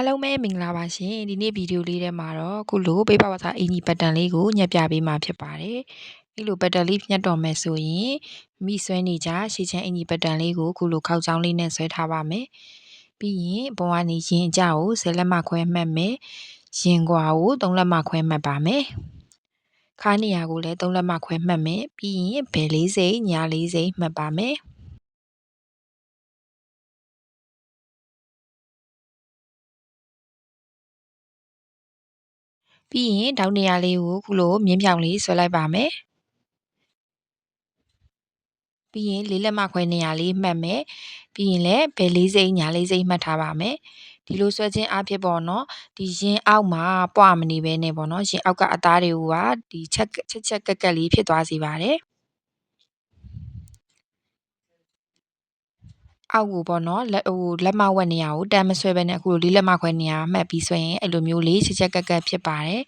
အားလုံးပဲမင်္ဂလာပါရှင်ဒီနေ့ဗီဒီယိုလေးထဲမှာတော့ခုလိုပိပဝါစာအင်ဂျီပတ်တန်လေးကိုညက်ပြပေးမှာဖြစ်ပါတယ်ဒီလိုပတ်တန်လေးညက်တော်မယ်ဆိုရင်မိဆွဲနေကြရှေ့ချမ်းအင်ဂျီပတ်တန်လေးကိုခုလိုခောက်ချောင်းလေးနဲ့ဆွဲထားပါမယ်ပြီးရင်ဘဝနေရင်အကြကို10လက်မခွဲမှတ်မယ်ရင်ကွာကို3လက်မခွဲမှတ်ပါမယ်ခါးနေရာကိုလည်း3လက်မခွဲမှတ်မယ်ပြီးရင်ဘယ်လေးစိမ့်ညာလေးစိမ့်မှတ်ပါမယ်ပြီးရင်တောက်နေရာလေးကိုခုလိုမြင်းဖြောင်လေးဆွဲလိုက်ပါမယ်ပြီးရင်လေးလက်မခွဲနေရာလေးမှတ်မယ်ပြီးရင်လည်းဘယ်လေးစိမ့်ညာလေးစိမ့်မှတ်ထားပါမယ်ဒီလိုဆွဲခြင်းအဖြစ်ပေါ့နော်ဒီရင်အောက်မှာပွားမနေဘဲနဲ့ပေါ့နော်ရင်အောက်ကအသားတွေကဒီချက်ကက်လေးဖြစ်သွားစေပါတယ်အောက်ကိုပေါ့နော်လက်မဝက်နေရာကိုတန်းမဆွဲဘဲနဲ့အခုလိုလေးလက်မခွဲနေရာမှတ်ပြီးဆွဲရင်အဲ့လိုမျိုးလေးချက်ကက်ဖြစ်ပါတယ်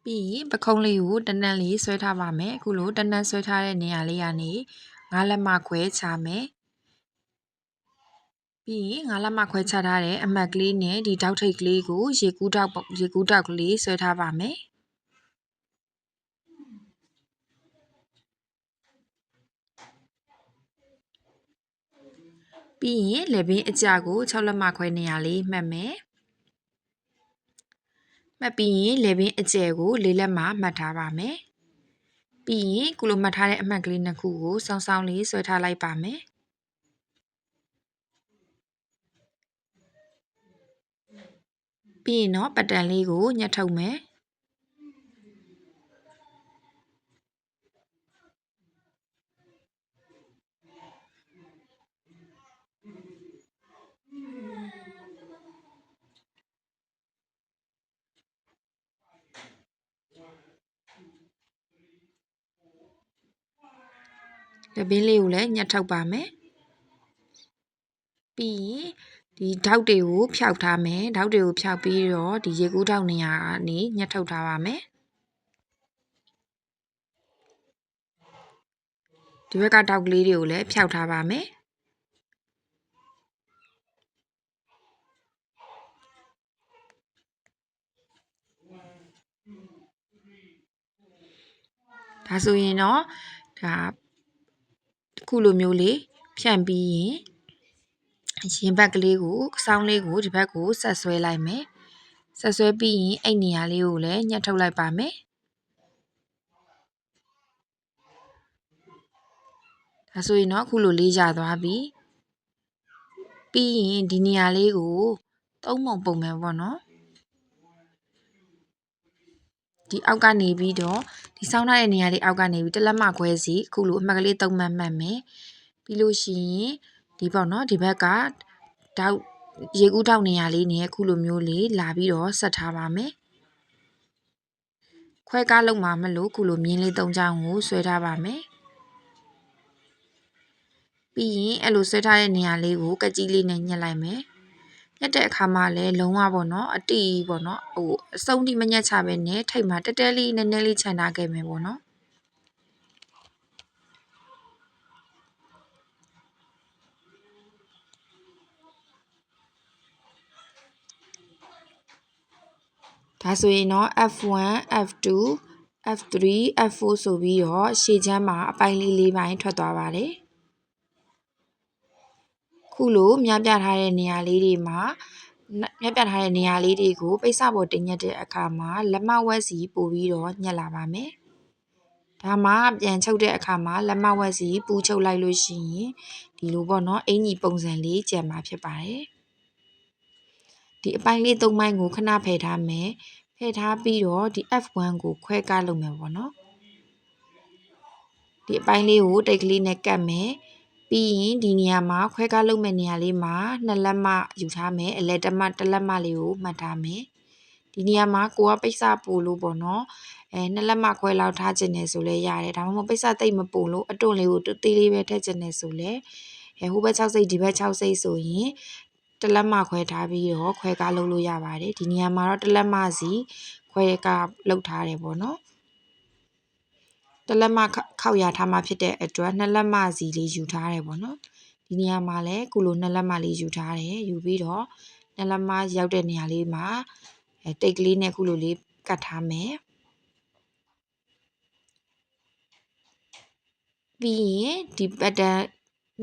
ပြီးရင်ပခုံးလေးကိုတန်းလေးဆွဲထားပါမယ်အခုလိုတန်းဆွဲထားတဲ့နေရာလေးကနေ9လက်မခွဲချမယ်ပြီးရင်9လက်မခွဲချထားတဲ့အမှတ်ကလေးနဲ့ဒီတောက်ထိပ်ကလေးကိုရေကူးတောက်ကလေးဆွဲထားပါမယ်ပြီးရင်လက်ပင်အကျကို6လက်မခွဲနေရာလေးမှတ်မယ်မှတ်ပြီးရင်လက်ပင်အကျယ်ကို4လက်မမှတ်ထားပါမယ်ပြီးရင်ခုလိုမှတ်ထားတဲ့အမှတ်ကလေးနှစ်ခုကိုစောင်းစောင်းလေးဆွဲထားလိုက်ပါမယ်ပြီးရင်တော့ပတ်တန်လေးကိုညှက်ထုတ်မယ်လက်ပင်လေးကိုလည်းညှက်ထုတ်ပါမယ်ပြီးရင်ဒီထောက်တွေကိုဖျောက်ထားမယ်ထောက်တွေကိုဖျောက်ပြီးတော့ဒီရေကူးထောက်နေရာကနေညှက်ထုတ်ထားပါမယ်ဒီဘက်ကထောက်ကလေးတွေကိုလည်းဖျောက်ထားပါမယ်ဒါဆိုရင်တော့ဒါခုလိုမျိုးလေးဖြန့်ပြီးရင်ရင်ဘက်ကလေးကိုစောင်းလေးကိုဒီဘက်ကိုဆက်ဆွဲလိုက်မယ်ဆက်ဆွဲပြီးရင်အဲ့နေရာလေးကိုလည်းညှက်ထုတ်လိုက်ပါမယ်ဒါဆိုရင်တော့ခုလိုလေးရသွားပြီပြီးရင်ဒီနေရာလေးကို3ပုံပုံမယ်ပေါ့နော်ဒီအောက်ကနေပြီးတော့ဒီစောင်းထားတဲ့နေရာလေးအောက်ကနေပြီး1လက်မခွဲစီအခုလိုအမှတ်ကလေး3မှတ်မှတ်မယ်ပြီးလို့ရှိရင်ဒီပေါ့နော်ဒီဘက်ကတောက်ရေကူးထောက်နေရာလေးနဲ့ခုလိုမျိုးလေးလာပြီးတော့ဆက်ထားပါမယ်ခွဲကားလုံးမှာမလို့ခုလိုမြင်းလေး3ချောင်းကိုဆွဲထားပါမယ်ပြီးရင်အဲ့လိုဆွဲထားတဲ့နေရာလေးကိုကက်ကြီးလေးနဲ့ညှက်လိုက်မယ်ညှက်တဲ့အခါမှာလည်းလုံးဝပေါ့နော်အတီးပေါ့နော်အစုံတိမညှက်ချပဲနဲ့ထိတ်မှာတဲလေးနည်းနည်းလေးခြံထားခဲ့မယ်ပေါ့နော်ဒါဆိုရင်တော့ F1 F2 F3 F4 ဆိုပြီးတော့ရှေ့ချမ်းမှာအပိုင်းလေး၄ပိုင်းထွက်သွားပါတယ်ခုလိုမြပြထားတဲ့နေရာလေးတွေမှာမြပြထားတဲ့နေရာလေးတွေကိုပိတ်စပေါ်တင်ညက်တဲ့အခါမှာလက်မဝက်စီပို့ပြီးတော့ညက်လာပါမယ်ဒါမှပြန်ချုပ်တဲ့အခါမှာလက်မဝက်စီပူချုပ်လိုက်လို့ရှိရင်ဒီလိုပေါ့နော်အင်ကြီးပုံစံလေးကျန်မှာဖြစ်ပါတယ်ဒီအပိုင်းလေး၃ပိုင်းကိုခဏဖယ်ထားမယ်ဖယ်ထားပြီးတော့ဒီ F1 ကိုခွဲကားလုပ်မယ်ပေါ့နော်ဒီအပိုင်းလေးကိုတိတ်ကလေးနဲ့ကတ်မယ်ပြီးရင်ဒီနေရာမှာခွဲကားလုပ်မဲ့နေရာလေးမှာ2လက်မယူထားမယ်အလဲ1လက်မလေးကိုမှတ်ထားမယ်ဒီနေရာမှာကိုကပိတ်စပို့လို့ပေါ့နော်2လက်မခွဲလောက်ထားခြင်းနဲ့ဆိုလဲရတယ်ဒါမှမဟုတ်ပိတ်စတိတ်မပို့လို့အတွန့်လေးကိုသေးလေးပဲထည့်ခြင်းနဲ့ဆိုလဲဟိုဘက်6စိတ်ဒီဘက်6စိတ်ဆိုရင်1လက်မခွဲထားပြီးတော့ခွဲကားလုပ်လို့ရပါတယ်ဒီနေရာမှာတော့1လက်မစီခွဲကားလုပ်ထားတယ်ပေါ့နော်1လက်မခောက်ရထားမှဖြစ်တဲ့အတွက်2လက်မစီလေးယူထားတယ်ပေါ့နော် ဒီနေရာမှာလည်းခုလိုနှစ်လက်မလေးယူထားတယ်ယူပြီးတော့နှစ်လက်မရောက်တဲ့နေရာလေးမှာတိတ်ကလေးနဲ့ခုလိုလေးကတ်ထားမယ်ပြီးရင်ဒီပတ်တန်း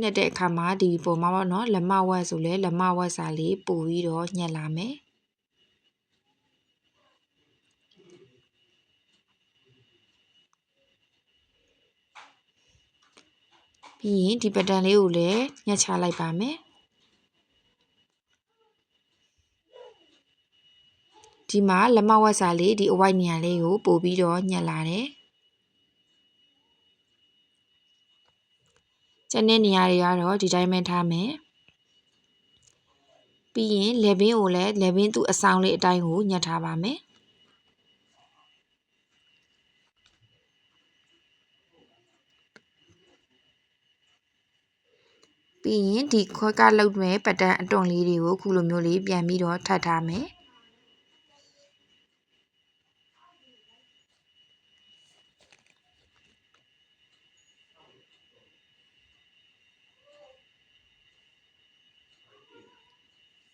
နဲ့တဲ့အခါမှာဒီပုံမှာပေါ့နော်လက်မဝက်ဆိုလဲလက်မဝက်စာလေးပို့ပြီးတော့ညှက်လာမယ်ပြီးရင်ဒီပတ်တန်းလေးကိုလည်းညှက်ချလိုက်ပါမယ်ဒီမှာလက်မဝက်စာလေးဒီအဝိုက်နေရာလေးကိုပို့ပြီးတော့ညှက်လာတယ်ကျန်တဲ့နေရာတွေကတော့ဒီတိုင်းပဲထားမယ်ပြီးရင်လေဘင်းကိုလည်းလေဘင်းသူ့အဆောင်လေးအတိုင်းကိုညှက်ထားပါမယ်ပြီးရင်ဒီခွက်ကလုပ်မဲ့ပတ်တန်းအတွန်လေးတွေကိုခုလိုမျိုးလေးပြန်ပြီးတော့ထပ်ထားမယ်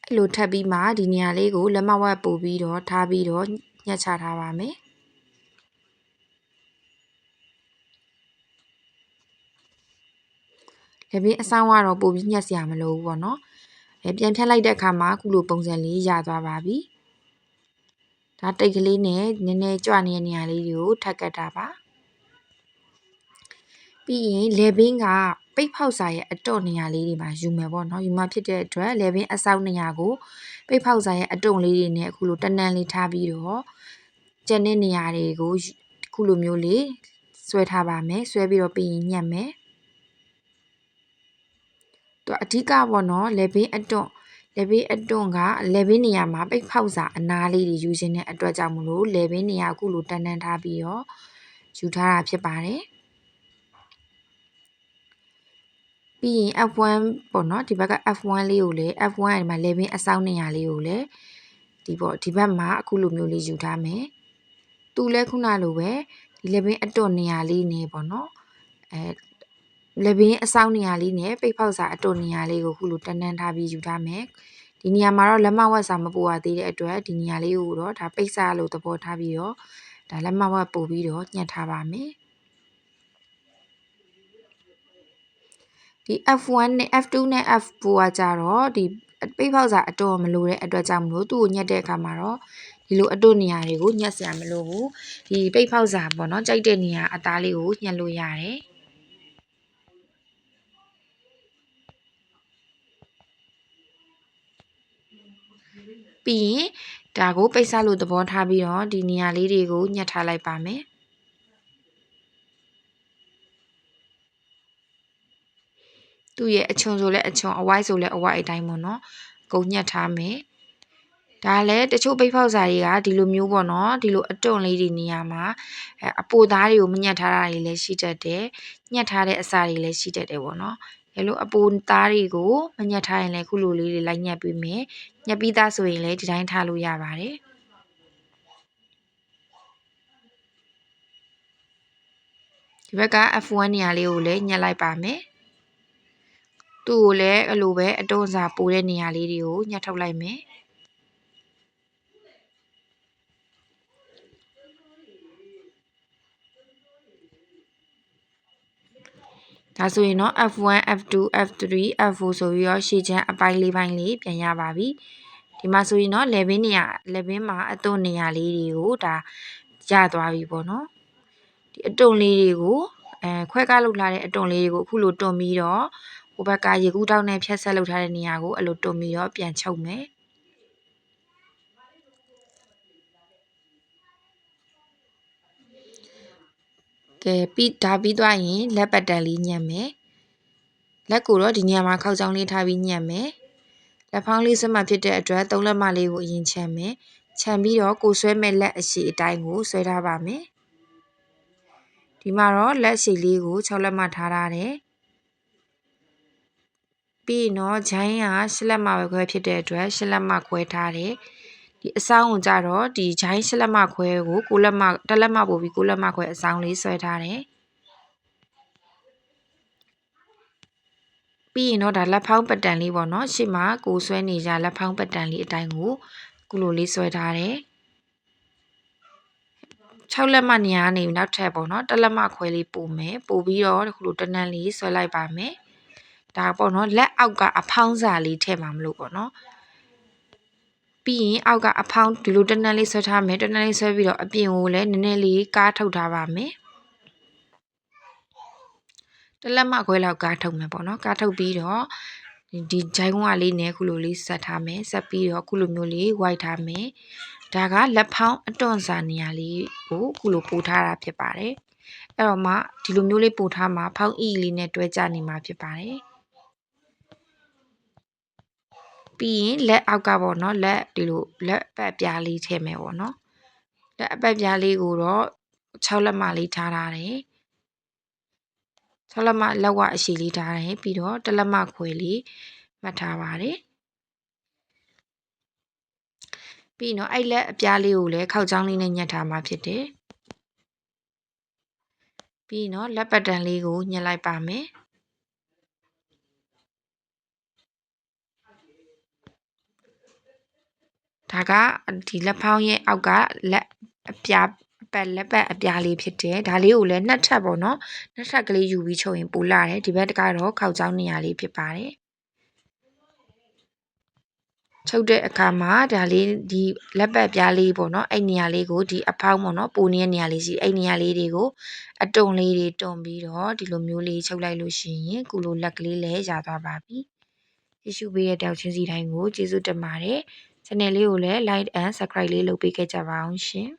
အဲ့လိုထပ်ပြီးမှဒီနေရာလေးကိုလက်မဝက်ပို့ပြီးတော့ထားပြီးတော့ညှက်ချထားပါမယ်လေဘင်းအဆောင်ကတော့ပို့ပြီးညှက်စရာမလိုဘူးပေါ့နော်ပြန်ဖြတ်လိုက်တဲ့အခါမှာခုလိုပုံစံလေးရသွားပါပြီဒါတိတ်ကလေးနဲ့နည်းနည်းကြွနေတဲ့နေရာလေးတွေကိုထပ်ကတ်တာပါပြီးရင်လေဘင်းကပိတ်ဖောက်စာရဲ့အတော့နေရာလေးတွေမှာယူမယ်ပေါ့နော်ယူမှဖြစ်တဲ့အတွက်လေဘင်းအဆောက်နေရာကိုပိတ်ဖောက်စာရဲ့အတုံလေးတွေနဲ့အခုလိုတန်းတန်းလေးထားပြီးတော့ကျန်တဲ့နေရာတွေကိုခုလိုမျိုးလေးဆွဲထားပါမယ်ဆွဲပြီးတော့ပြီးရင်ညှက်မယ်တော့အဓိကပေါ့နော်လေဘင်းအတွန့်လေဘင်းအတွန့်ကလေဘင်းနေရာမှာပိတ်ဖောက်စာအနားလေးတွေယူခြင်းတဲ့အတွက်ကြောင့်မလို့လေဘင်းနေရာခုလိုတန်းတန်းထားပြီးတော့ယူထားတာဖြစ်ပါတယ်ပြီးရင် F1 ပေါ့နော်ဒီဘက်က F1 လေးကိုလည်း F1 အဲ့ဒီမှာလေဘင်းအဆောင်နေရာလေးကိုလည်းဒီဘက်မှာအခုလိုမျိုးလေးယူထားမယ်သူလည်းခုနလိုပဲဒီလေဘင်းအတွန့်နေရာလေးနေပေါ့နော်လေဘင်းအဆောင်နေရာလေးနဲ့ပိတ်ဖောက်စာအတွန့်နေရာလေးကိုခုလိုတန်းတန်းထားပြီးယူထားမယ်ဒီနေရာမှာတော့လက်မဝက်စာမပို့ရသေးတဲ့အတွက်ဒီနေရာလေးကိုတော့ဒါပိတ်စာလို့သဘောထားပြီးတော့ဒါလက်မဝက်ပို့ပြီးတော့ညှက်ထားပါမယ်ဒီ F1 နဲ့ F2 နဲ့ F4 ကကြတော့ဒီပိတ်ဖောက်စာအတော့မလိုတဲ့အတွက်ကြောင့်မလို့သူ့ကိုညှက်တဲ့အခါမှာတော့ဒီလိုအတော့နေရာတွေကိုညှက်စရာမလိုဘူးဒီပိတ်ဖောက်စာပေါ့နော်ကြိုက်တဲ့နေရာအသားလေးကိုညှက်လို့ရတယ်ပြီးရင်ဒါကိုပိတ်စလို့သဘောထားပြီးတော့ဒီနေရာလေးတွေကိုညှက်ထားလိုက်ပါမယ်သူ့ရဲ့အချွန်ဆိုလဲအချွန်အဝိုက်ဆိုလဲအဝိုက်အတိုင်းပေါ့နော်ကုန်ညှက်ထားမယ်ဒါလည်းတချို့ပိတ်ဖောက်စာတွေကဒီလိုမျိုးပေါ့နော်ဒီလိုအတွန့်လေးတွေနေရာမှာအပိုသားတွေကိုမညှက်ထားတာတွေလည်းရှိတတ်တယ်ညှက်ထားတဲ့အစာတွေလည်းရှိတတ်တယ်ပေါ့နော်အဲလိုအပိုသားတွေကိုမညှက်ထားရင်လည်းခုလိုလေးတွေလိုက်ညှက်ပေးမယ်ညှက်ပြီးသားဆိုရင်လည်းဒီတိုင်းထားလို့ရပါတယ်ဒီဘက်က F1 နေရာလေးကိုလည်းညှက်လိုက်ပါမယ်သူ့ကိုလည်းအဲ့လိုပဲအတုံးစာပိုတဲ့နေရာလေးတွေကိုညှက်ထုတ်လိုက်မယ်ဒါဆိုရင်တော့ F1 F2 F3 F4 ဆိုပြီးတော့ရှေ့ချမ်းအပိုင်း၄ပိုင်းလေးပြန်ရပါပြီဒီမှာဆိုရင်တော့လေဘင်းနေရာလေဘင်းမှာအတုံးနေရာလေးတွေကိုဒါရသွားပြီပေါ့နော်ဒီအတုံးလေးတွေကိုခွဲကားလုပ်ထားတဲ့အတုံးလေးတွေကိုအခုလိုတွန်းပြီးတော့ဟိုဘက်ကရေကူးတောက်နဲ့ဖြတ်ဆက်လုပ်ထားတဲ့နေရာကိုအဲ့လိုတွန်းပြီးတော့ပြန်ချုပ်မယ်ကဲပြီးသွားရင်လက်ပတ်တန်လေးညှက်မယ်လက်ကိုတော့ဒီနေရာမှာခောက်ချောင်းလေးထားပြီးညှက်မယ်လက်ဖောင်းလေးဆွဲမှဖြစ်တဲ့အတွက်သုံးလက်မလေးကိုအရင်ချမ်းမယ်ချမ်းပြီးတော့ကိုဆွဲမဲ့လက်အရှိအတိုင်းကိုဆွဲထားပါမယ်ဒီမှာတော့လက်ရှိလေးကို6လက်မထားရတယ်ပြီးရင်တော့ဂျိုင်းက8လက်မပဲခွဲဖြစ်တဲ့အတွက်8လက်မခွဲထားတယ်ဒီအဆောင်ကိုကြတော့ဒီဂျိုင်း8လက်မခွဲကို9လက်မ1လက်မပို့ပြီး9လက်မခွဲအဆောင်လေးဆွဲထားတယ် ပြီးရင်တော့ဒါလက်ဖောင်းပတ်တန်လေးပေါ့နော်ရှေ့မှာကိုဆွဲနေကြလက်ဖောင်းပတ်တန်လေးအတိုင်းကိုခုလိုလေးဆွဲထားတယ်6လက်မနေရာနေနောက်ထပ်ပေါ့နော်1လက်မခွဲလေးပို့မယ်ပို့ပြီးတော့ခုလိုတနန်းလေးဆွဲလိုက်ပါမယ်ဒါပေါ့နော်လက်အောက်ကအဖောင်းစာလေးထည့်မှာမလို့ပေါ့နော်ပြီးရင်အောက်ကအဖောင်းဒီလိုတနန်းလေးဆွဲထားမယ်တနန်းလေးဆွဲပြီးတော့အပြင်ကိုလည်းနည်းနည်းလေးကားထုတ်ထားပါမယ်တလက်မခွဲလောက်ကားထုတ်မယ်ပေါ့နော်ကားထုတ်ပြီးတော့ဒီဂျိုင်းဝါလေးနဲ့ခုလိုလေးဆက်ထားမယ်ဆက်ပြီးတော့ခုလိုမျိုးလေးဝိုက်ထားမယ်ဒါကလက်ဖောင်းအတွန့်စာနေရာလေးကိုခုလိုပို့ထားတာဖြစ်ပါတယ်အဲ့တော့မှဒီလိုမျိုးလေးပို့ထားမှာဖောင်းအီလေးနဲ့တွဲကြနေမှာဖြစ်ပါတယ်ပြီးရင်လက်အောက်ကပေါ့နော်လက်ဒီလိုလက်ပတ်ပြားလေးထည့်မယ်ပေါ့နော်လက်အပတ်ပြားလေးကိုတော့6လက်မလေးထားတယ်6လက်မလက်ဝအရှိလေးထားတယ်ပြီးတော့1လက်မခွဲလေးမှတ်ထားပါတယ်ပြီးတော့အဲ့လက်အပြားလေးကိုလည်းခောက်ချောင်းလေးနဲ့ညှက်ထားမှာဖြစ်တယ်ပြီးတော့လက်ပတ်တန်လေးကိုညှက်လိုက်ပါမယ်ဒါကဒီလက်ဖောင်းရဲ့အောက်ကလက်အပြားလက်ပတ်အပြားလေးဖြစ်တယ်ဒါလေးကိုလည်းနှစ်ထပ်ပေါ့နော်နှစ်ထပ်ကလေးယူပြီးချုပ်ရင်ပိုလာတယ်ဒီဘက်တကတော့ခောက်ချောင်းနေရာလေးဖြစ်ပါတယ်ချုပ်တဲ့အခါမှာဒါလေးဒီလက်ပတ်ပြားလေးပေါ့နော်အဲ့နေရာလေးကိုဒီအဖောင်းပေါ့နော်ပိုနေတဲ့နေရာလေးရှိအဲ့နေရာလေးတွေကိုအတုံလေးတွေတွန်ပြီးတော့ဒီလိုမျိုးလေးချုပ်လိုက်လို့ရှိရင်ကုလိုလက်ကလေးလည်းရသွားပါပြီရရှိပေးတဲ့တောက်ချင်းစီတိုင်းကိုကျေးဇူးတင်ပါတယ်channel လေးကိုလည်း like and subscribe လေးလုပ်ပေးခဲ့ကြပါအောင်ရှင်